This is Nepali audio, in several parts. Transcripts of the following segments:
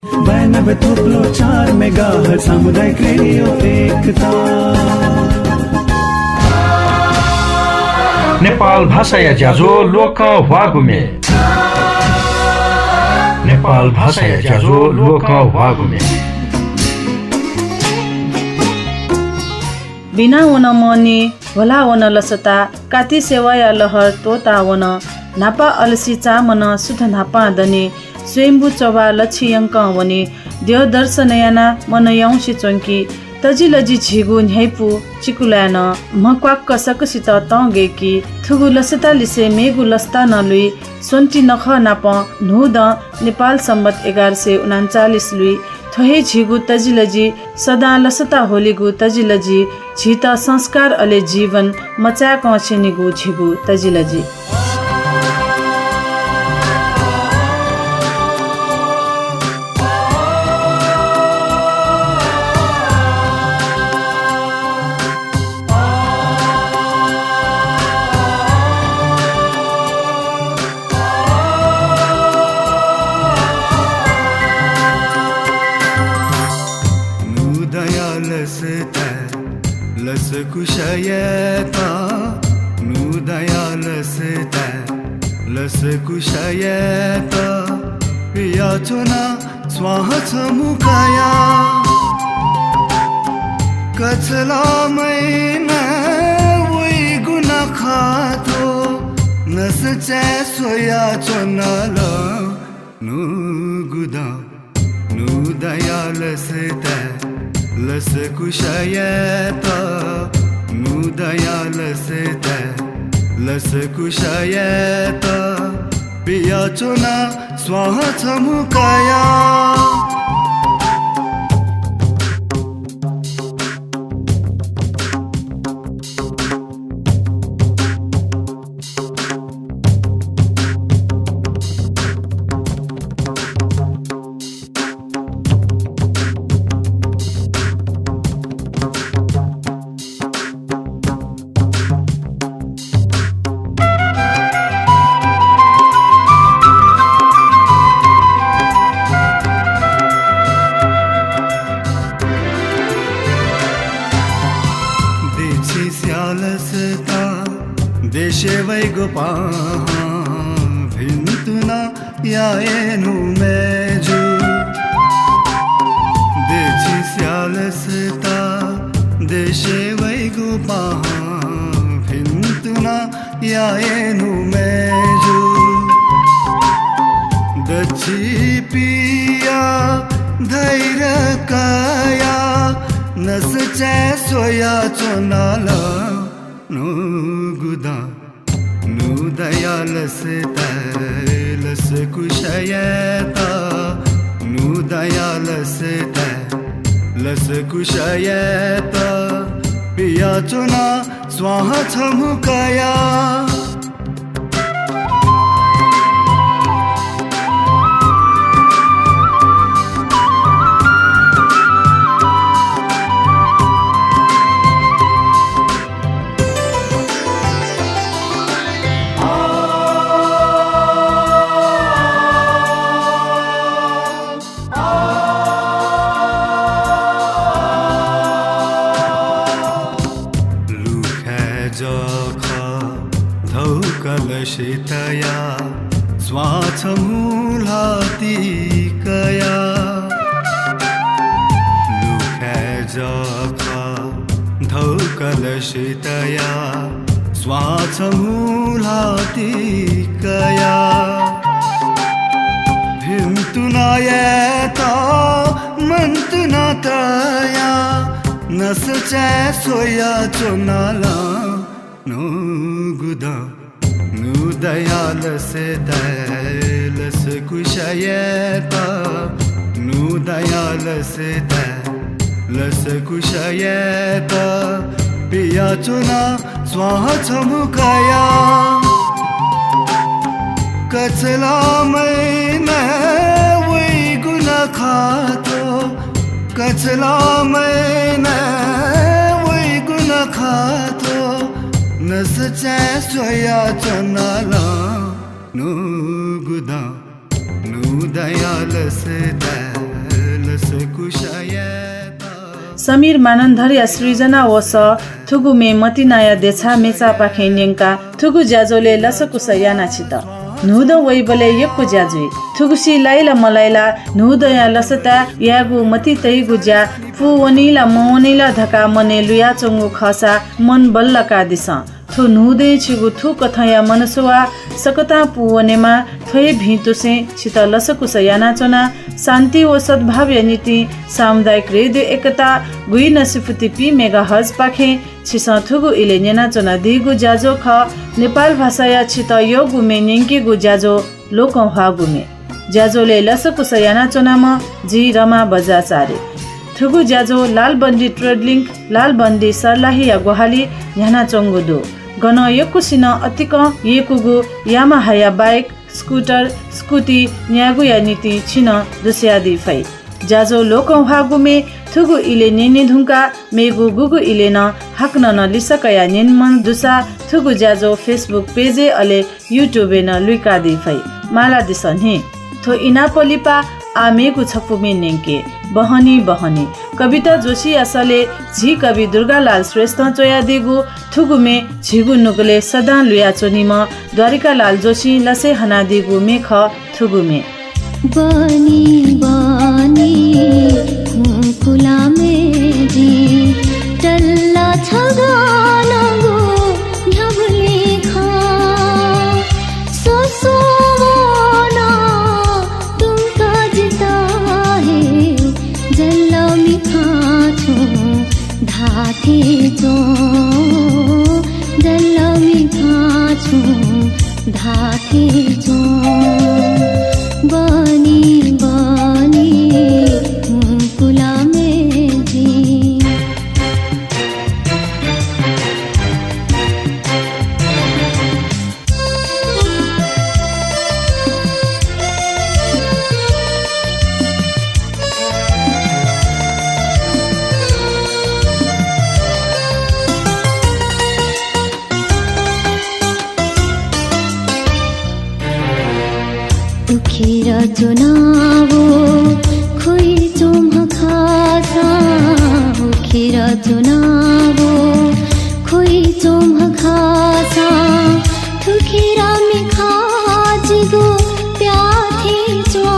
92 थोप्लो 4 मेगाहर्ज सामुदायिक रेडियो एकता। नेपाल भाषा या ज्याझो लोक वागुमे। नेपाल भाषा या ज्याझो लोक वागुमे। बिना वन मनी भोला वन लसता काती सेवा या लहर तोता वन नापा अलसी चामन सुध नापा दने स्वयंभू चौबा लक्षियंक वने देव दर्शनयाना मन यौशी चोंकी तजिलजी झिगु न्याइपु चिकुलान मक्वाक कसकसित तंगेकी थुगु लसता लिसे मेगु लस्ता नलुई सोन्टी नख नाप नुद नेपाल सम्मत 1139 लुई थोहे झिगु तजिलजी सदा लसता होलिगु तजिलजी झित संस्कार अले जीवन मचा कछेनिगु झिगु तजिलजी। लस कुशयता नुदया लस कुशयता पिया चुना स्वाह मुकाया कचला मैना वही गुना खातो नस चे सोया चुनाल नुगुदा नुदया लस कुशयता नुदया लस कुशयता पिया चुना स्वाह मुकाया देशे वैगोपा भिन्तुना याएनु मेजु देची स्यालसता देशे वैगोपा भिन्तुना याएनु मेजु दची पिया धैर्य काया नस चे सोया चोनाला नुगुदा नुदया लस कुशयता नुदया लस कुशयता पिया चुना स्वाह मुकाया कलशितया स्वाथ मूलाती कया लुखे जखा धौ कलशितया स्वाथ मूलाती कया भिन्तुना येता मंतुना तया नस चे सोया चुनाला नुगुदा नुदया लस कुशयता नुदया लस कुशयता पिया चुना स्वाह मुकाया कचला मैना वही गुना खातो कचला मैना वही गुना खातो नस चे सोया चुनाला नुगुदा नुदया समीर मानन्धरिया सृजना वस थुगुमे मतिनाया देछा मेचा पाखे न्यङ्का थुगु ज्याजोले लसकुस याना छित नुद वैबले यक्कु ज्याजुई थुगुसी लाइला मलाइला नुदया लसता यागु मति तैगु ज्या फु वनिला मवनिला धका मने लुया चंगु खसा मन बल्लका दिस थु नुदे छिगु थु कथया मनसुवा सकता पुवनेमा थै भितुसे छित लसकुस याना चना शान्ति व सद्भाव नीति सामुदायिक रेडियो एकता गुई नसिफुति पी मेगाहर्ज पाखे छिस थुगु इले नेना चना दिगु ज्याजो ख नेपाल भाषाया छित यो गुमे नेङ्के गु ज्याजो लोक हा गुमे ज्याजोले लसकुस याना चनामा जी रमा बजाचारे थुगु ज्याजो लालबन्दी ट्रेडलिङ्क लालबन्दी सर्लाहिया गोहाली याना चंगुदो गन यकुसिन अतिक येकुगु यामाहाया बाइक स्कुटर स्कुटी न्यागुया नीति छिन दुस्यादी फै ज्याजो लोकौ हागुमे थुगु इले नेने धुङ्का मेगु गुगु इले न हाक्न न लिसकया नेनमन दुसा थुगु ज्याजो फेसबुक पेजे अले युट्युबे न लुइकादी फै माला दिसने थो इना पलिपा आमेगु छपुमे नेङ्के बहनी बहनी कविता जोशी असले झी कवि दुर्गालाल श्रेष्ठ चोया दिगु थुगुमे झिगु नुगले सदा लुया चोनिम द्वारिकालाल जोशी लसे हना दिगु मेख थुगुमे बनी बनी खुला में जी टल्ला छगाना गो झबले खा सोसोना तुम काजता है जल्ला मिखा छो धाथे जो जल्ला मिखा छो धाथे जो बनी बनी खुला में जी उखेर चुनावो खोइ चोम खासा उखेर चुनावो खोइ चोम खासा थुखेर मिखा जिगो प्याथे चो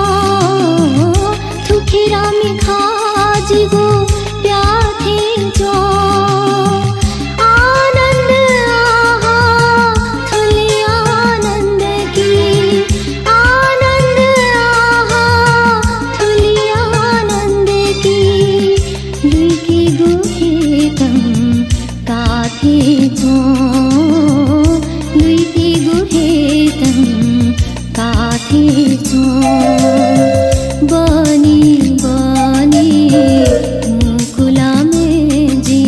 थुखेर मिखा जिगो प्याथे चो आनंद आहा थुली आनंद की बनी बनी खुला में जी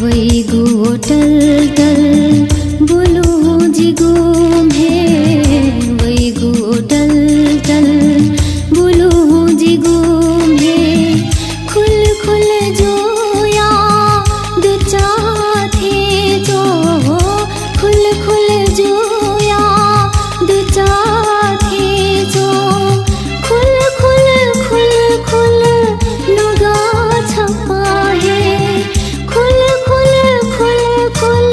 वही गो टल टल बोलो जिगो में वही गो टल टल बोलो जिगो में खुल खुल जो या दुचा थे जो खुल खुल जो या दुचा थे जो खुल खुल खुल खुल नुगा छपा है खुल खुल खुल खुल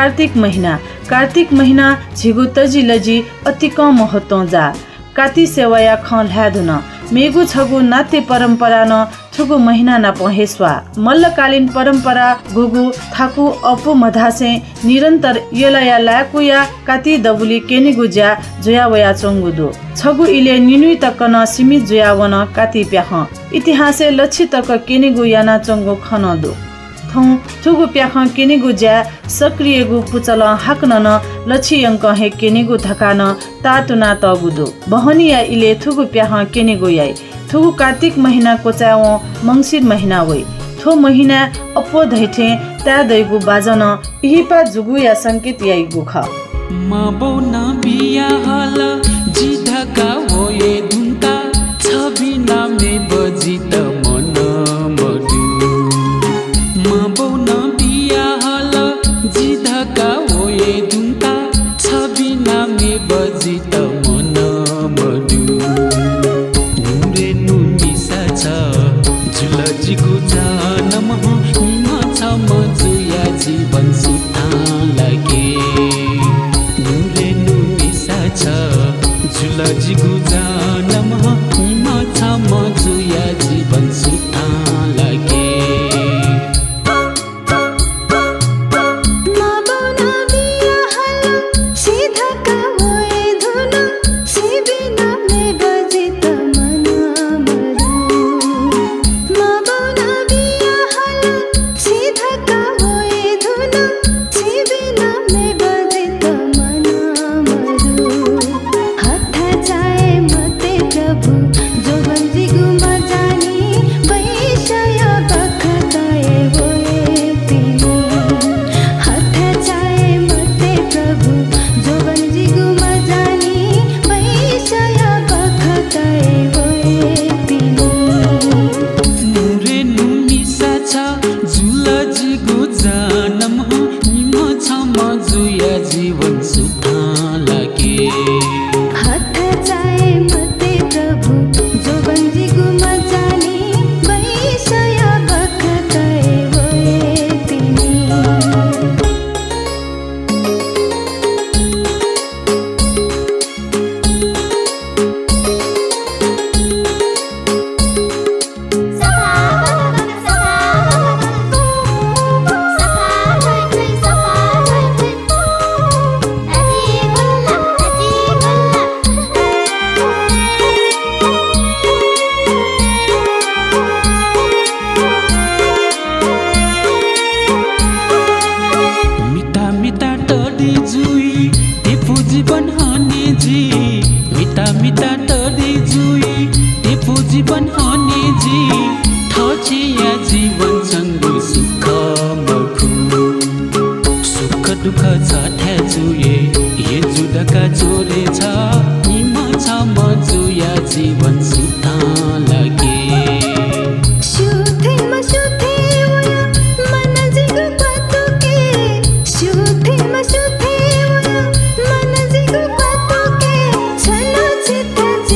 कार्तिक महिना झिगु तजी लजी अति कम महत्व जा काती सेवाया ख ल्याधुन मेगु छगु नाते परम्परा न थुगु महिना न पहेस्वा मल्लकालीन परम्परा गुगु थाकु अपु मधासे निरन्तर यलया लाकुया काती दबुली केनिगु ज्या जोयावया चंगुदु छगु इले निनुइ तक न सीमित जोयावन काती प्याख इतिहासे लछि तक केनिगु याना चंगु खनदु थौ थुगु प्याख केनिगु ज्या सक्रियगु पुचल हाक्न न लछि अंक हे केनिगु थकान तातुना तगुदु बहनिया इले थुगु प्याख केनिगु याइ थुगु कार्तिक महिना कोचाव मंसिर महिना वइ थो महिना अपो धैठे ता दैगु बाजन इहिपा जुगु या संकेत याइ गुख माबौ न बिया हल जिधका होए दुंका छबि नामे बजित मन मडु माबौ न बिया हल जिधका होए दुंका छबि नामे बजित मन मडु नुरे नुनिसा छ जुलजीको जानम हिमा छ मजुया जीवन सुता लागे जुलजीको जानम हिमा छ मजुया जीवन सुता लागे जीवन हने जी ठचिया जीवन संगु सुख मखु सुख दुख छ ठ्याजुए ये जुडका जोरे छ हिमा छ मजुया जीवन सुता लागे मन जिगु पातुके छलो चित्त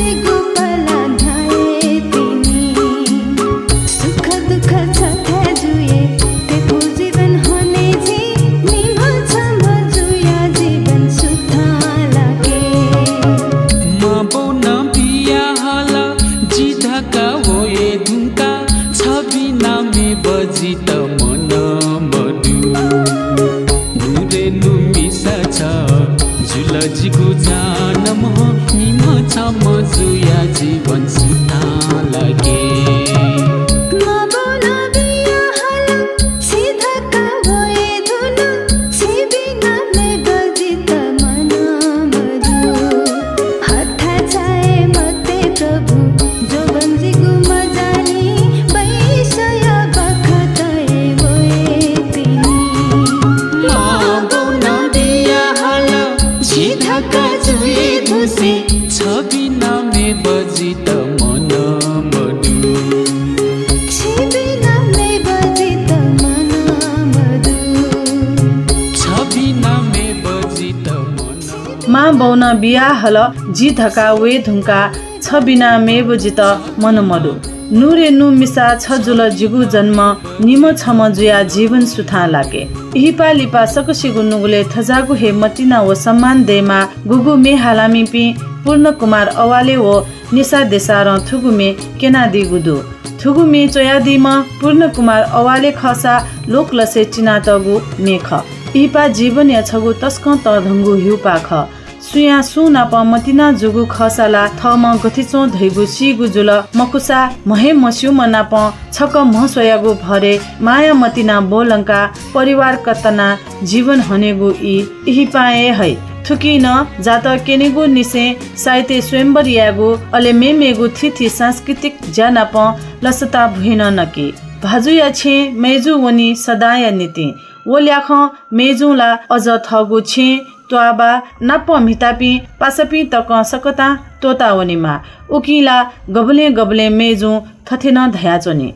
माँ बौन बिया हल जी धका वे धुङ्का छ बिना मेब जित मन मडु नुरे नु मिसा छ जुल जिगु जन्म निम छम जुया जीवन सुथा लागे हिपा लिपा सकसिगु नुगुले थजागु हे मतिना व सम्मान देमा गुगु मे हालामी पि पूर्ण कुमार अवाले व निसा देसा र थुगुमे केना दिगुदु थुगुमे चोयादिम पूर्ण कुमार अवाले खसा लोक लसे चिना तगु मेख हिपा जीवन या छगु तस्क त धंगु हिउपा ख सुया सुना प मतिना जुगु खसाला थम गथिचो धैगु सिगु जुल मकुसा महे मस्यु मना प छक महसोयागु भरे माया मतिना बोलंका परिवार कतना जीवन हनेगु इही पाए है थुकिन जात केनेगु निसे साहित्य स्वयंवर यागु अले मेमेगु थिथि सांस्कृतिक जाना प लसता भुइन नकी भाजु या छे मेजु वनी सदाय नीति वो ल्याख मेजुला अझ थगु छे त्वाबा नाप मितापी पासपी तक सकता तोता वनीमा उकिला गबले गबले मेजु थथेन धयाचोनी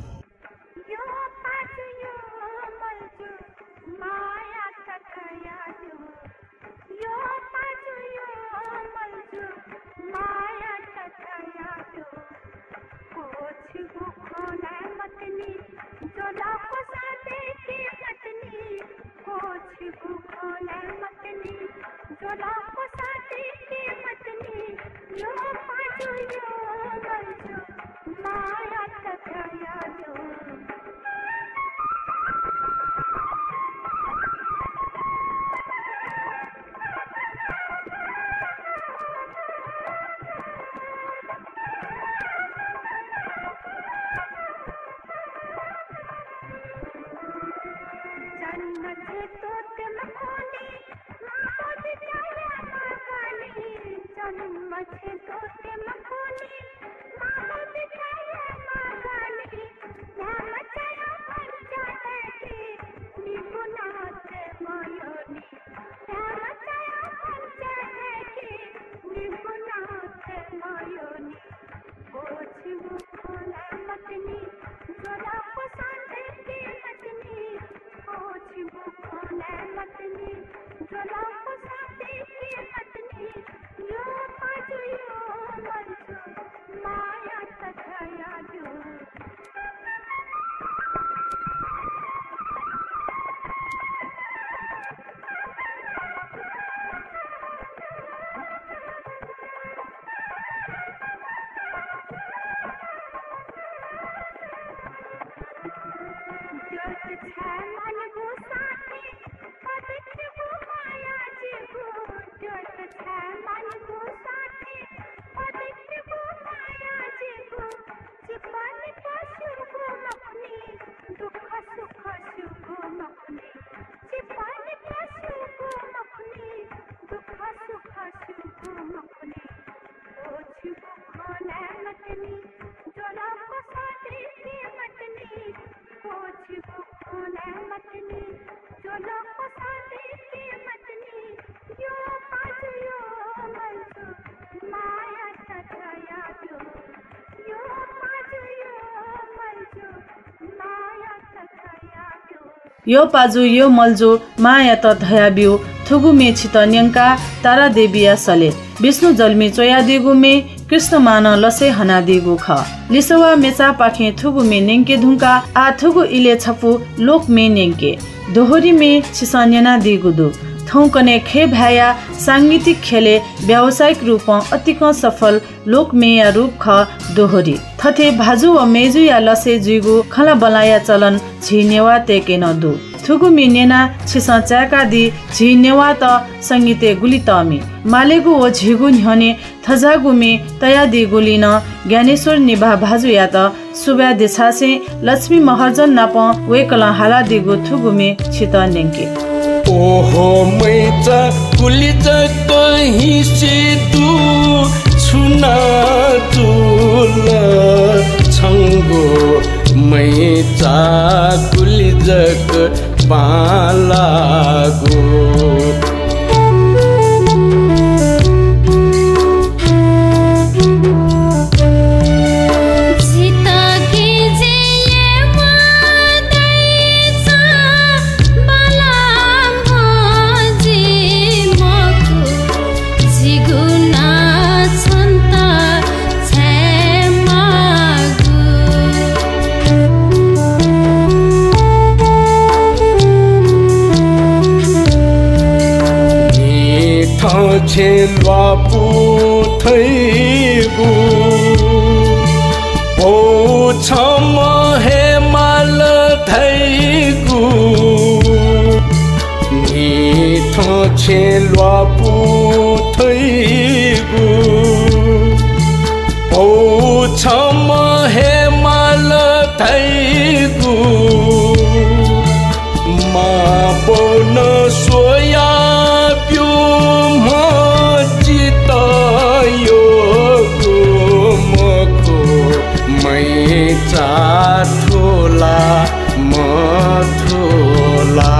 यो पाजु यो मल्जो माया त धयाबिउ थुगु मे छित न्यंका तारा देविया सले विष्णु जलमी चोया दिगु मे कृष्ण मान लसे हना दिगु ख लिसवा मेचा पाखे थुगु मे नेंके धुंका आ थुगु इले छपु लोक मे नेंके दोहरी मे छिसन्यना दिगु दु थौकने खे भाया सांगीतिक खेले व्यावसायिक रूप अतिक सफल लोकमेय रूप ख दोहरी थथे भाजु व मेजु या लसे जुगु खला बलाया चलन झिनेवा तेके न दु थुगु मिनेना छिस चाका दि झिनेवा त संगीते गुली तमी मालेगु व झिगु न्हने थजागु मे तया दि गुलिन ज्ञानेश्वर निभा भाजु या त सुब्या देछासे लक्ष्मी महर्जन नाप वेकला हाला दिगु थुगु मे छित नेंके ओहो मैचा कुलिज कहीं से दू छुना तुल छंगो मैचा कुलिजक पालागो जी थैगु ओ छम हेमाल थैगु निथो छेलवा पु थैगु ओ छम हेमाल थैगु मा बन सोया प्यो म चितयो मको मै चाठोला मथोला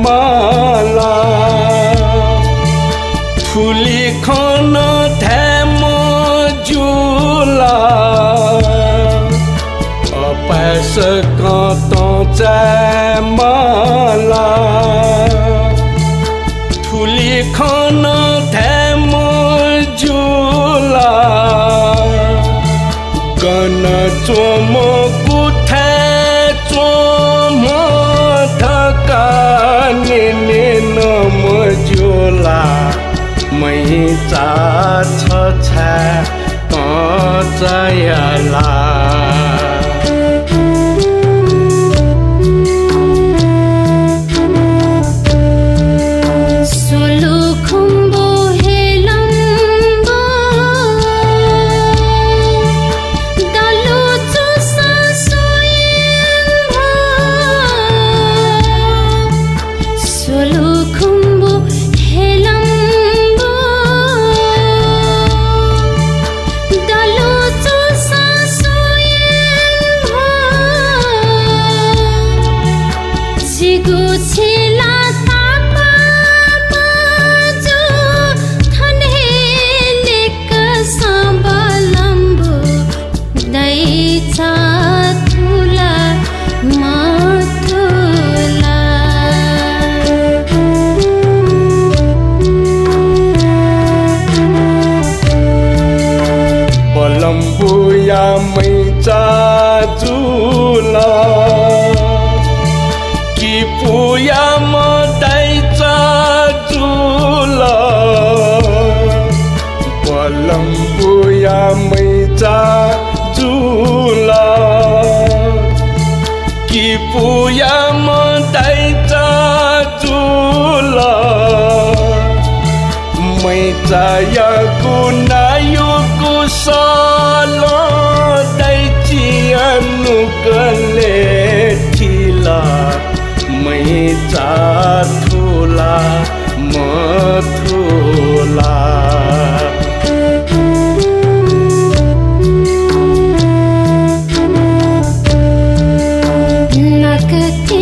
माला फुली खन थैम जुला अपैस कत माला फुली खन थैम जुला गन चोम कुथे चोम थकाने नम जोला मै चाछ छा कचयला लम्बुया मै चाजुला कि पुया म दाइ चाजुला लम्बुया मै चाजुला कि पुया म दाइ चाजुला मै चाया गुनायो कुशल दैचियनु गले ठिला मै चाठोला मथोला नकते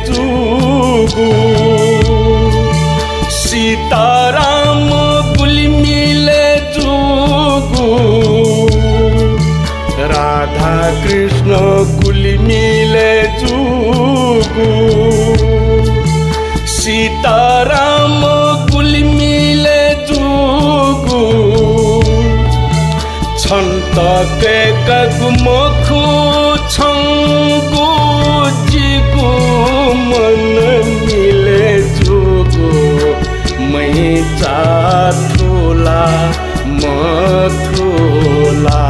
जुगु सीताराम गुलिमिले जुगु राधा कृष्ण गुलिमिले जुगु सीताराम गुलिमिले जुगु छन्त के कगुमखु छंगु जिगु मन मिले जुगु मै चाथुला मथुला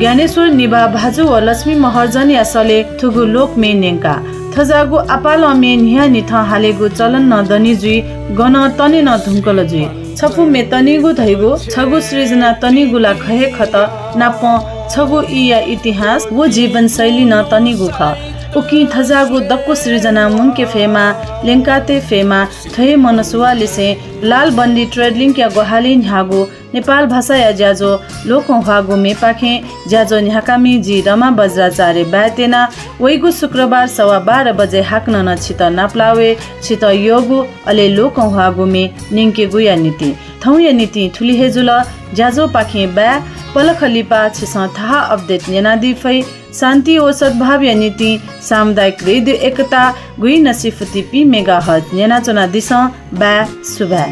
ज्ञानेश्वर निभा भाजु व लक्ष्मी महर्जन यासले थुगु लोक मे नेंका थजागु अपाल मे निहा निथ हालेगु चलन न दनि जुई गन तने न धुमकल जुई छपु मे तनिगु धैगु छगु सृजना तनिगुला खहे खत नाप छगु इया इतिहास वो जीवन शैली न तनिगु ख उकी थजागु दक्कु सृजना मुनके फेमा लेंकाते फेमा थै मनसुवाले से लाल बन्दी ट्रेडलिङ क्या गोहाली न्यागु नेपाल भाषा या ज्याजो लोकौं हागु मेपाखे ज्याजो न्याकामी जी रमा बज्राचार्य बातेना वैगु शुक्रबार 12:15 बजे हाक्न न छित नाप्लावे छित योगु अले लोकौं हागु मे निंके गुया नीति थौ या नीति थुली हेजुल ज्याजो पाखे बा पलखलिपा छिस थाहा अपडेट नेनादी फै शान्ति ओ सद्भाव या नीति सामुदायिक रेडियो एकता गुई नसिफती पी मेगाहर्ज नेनाचना दिस बा सुबा